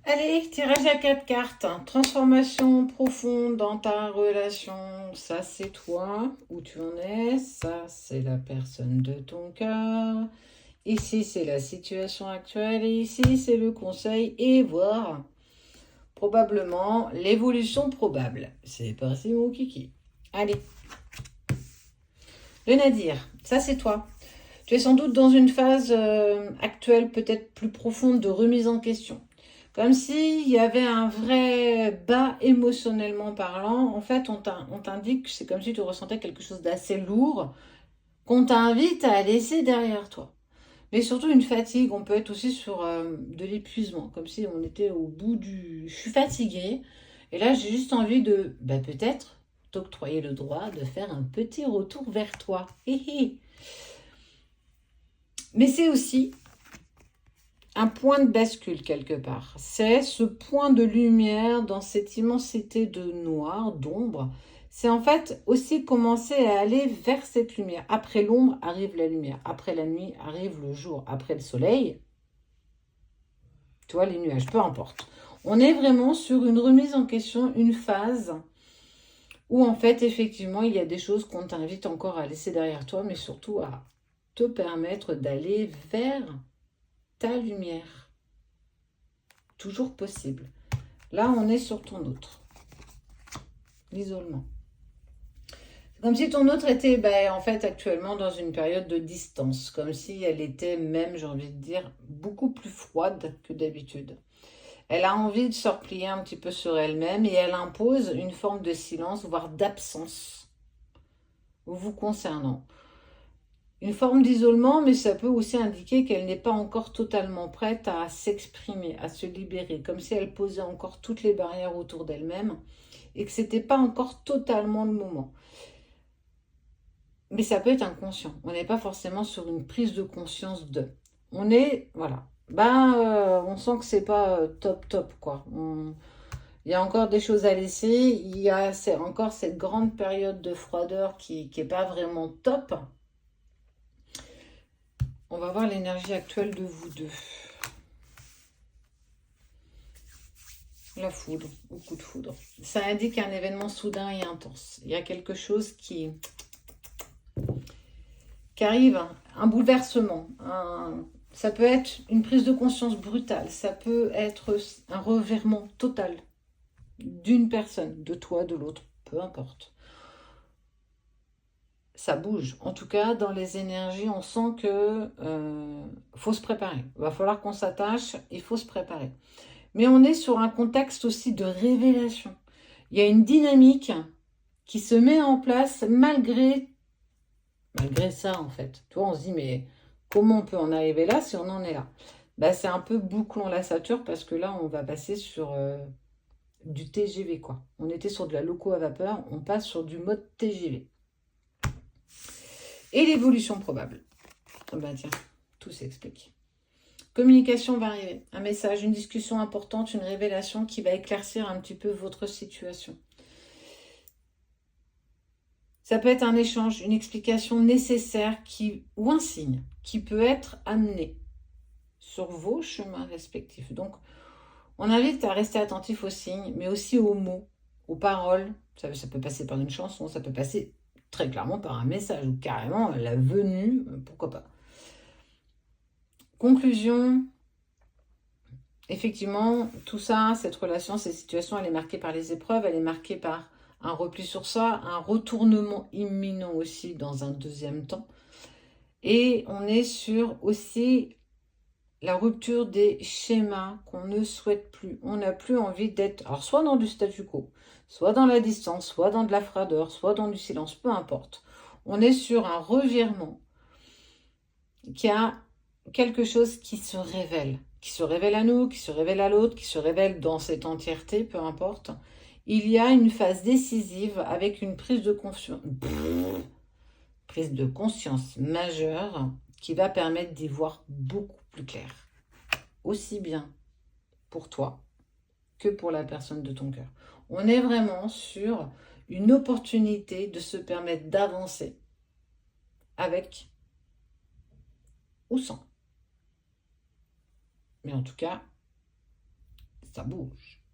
Allez, tirage à 4 cartes. Transformation profonde dans ta relation. Ça, c'est toi, où tu en es. Ça, c'est la personne de ton cœur. Ici, c'est la situation actuelle. Et ici, c'est le conseil et voir probablement l'évolution probable. C'est parti, mon kiki. Allez, le Nadir, ça, c'est toi. Tu es sans doute dans une phase actuelle peut-être plus profonde de remise en question. Comme s'il y avait un vrai bas émotionnellement parlant. En fait, on t'indique que c'est comme si tu ressentais quelque chose d'assez lourd qu'on t'invite à laisser derrière toi. Mais surtout une fatigue, on peut être aussi sur de l'épuisement, comme si on était au bout du... Je suis fatiguée, et là j'ai juste envie de, peut-être, t'octroyer le droit de faire un petit retour vers toi. Hé hé. Mais c'est aussi un point de bascule quelque part. C'est ce point de lumière dans cette immensité de noir, d'ombre. C'est en fait aussi commencer à aller vers cette lumière. Après l'ombre arrive la lumière. Après la nuit arrive le jour. Après le soleil, tu vois, les nuages, peu importe. On est vraiment sur une remise en question, une phase où en fait, effectivement, il y a des choses qu'on t'invite encore à laisser derrière toi, mais surtout à te permettre d'aller vers ta lumière. Toujours possible. Là, on est sur ton autre. L'isolement. C'est comme si ton autre était en fait actuellement dans une période de distance. Comme si elle était même, j'ai envie de dire, beaucoup plus froide que d'habitude. Elle a envie de se replier un petit peu sur elle-même et elle impose une forme de silence, voire d'absence vous concernant. Une forme d'isolement, mais ça peut aussi indiquer qu'elle n'est pas encore totalement prête à s'exprimer, à se libérer, comme si elle posait encore toutes les barrières autour d'elle-même et que c'était pas encore totalement le moment. Mais ça peut être inconscient. On n'est pas forcément sur une prise de conscience de. On est, voilà. On sent que c'est pas top top quoi. Il y a encore des choses à laisser. Il y a encore cette grande période de froideur qui est pas vraiment top. On va voir l'énergie actuelle de vous deux. La foudre, beaucoup de foudre. Ça indique un événement soudain et intense. Il y a quelque chose qui arrive, un bouleversement. Ça peut être une prise de conscience brutale. Ça peut être un revirement total d'une personne, de toi, de l'autre, peu importe. Ça bouge. En tout cas, dans les énergies, on sent que faut se préparer. Il va falloir qu'on s'attache, il faut se préparer. Mais on est sur un contexte aussi de révélation. Il y a une dynamique qui se met en place malgré ça, en fait. Tu vois, on se dit, mais comment on peut en arriver là si on en est là? C'est un peu bouclons la ceinture parce que là, on va passer sur du TGV, quoi. On était sur de la loco à vapeur, on passe sur du mode TGV. Et l'évolution probable. Tiens, tout s'explique. Communication va arriver. Un message, une discussion importante, une révélation qui va éclaircir un petit peu votre situation. Ça peut être un échange, une explication nécessaire ou un signe qui peut être amené sur vos chemins respectifs. Donc, on invite à rester attentif aux signes, mais aussi aux mots, aux paroles. Ça peut passer par une chanson, ça peut passer très clairement par un message ou carrément la venue, pourquoi pas. Conclusion, effectivement, tout ça, cette relation, cette situation, elle est marquée par les épreuves, elle est marquée par un repli sur soi, un retournement imminent aussi dans un deuxième temps. Et on est sur aussi la rupture des schémas qu'on ne souhaite plus. On n'a plus envie d'être, alors soit dans du statu quo, soit dans la distance, soit dans de la froideur, soit dans du silence, peu importe. On est sur un revirement qui a quelque chose qui se révèle à nous, qui se révèle à l'autre, qui se révèle dans cette entièreté, peu importe. Il y a une phase décisive avec une prise de conscience majeure qui va permettre d'y voir beaucoup plus clair. Aussi bien pour toi que pour la personne de ton cœur. On est vraiment sur une opportunité de se permettre d'avancer avec ou sans. Mais en tout cas, ça bouge.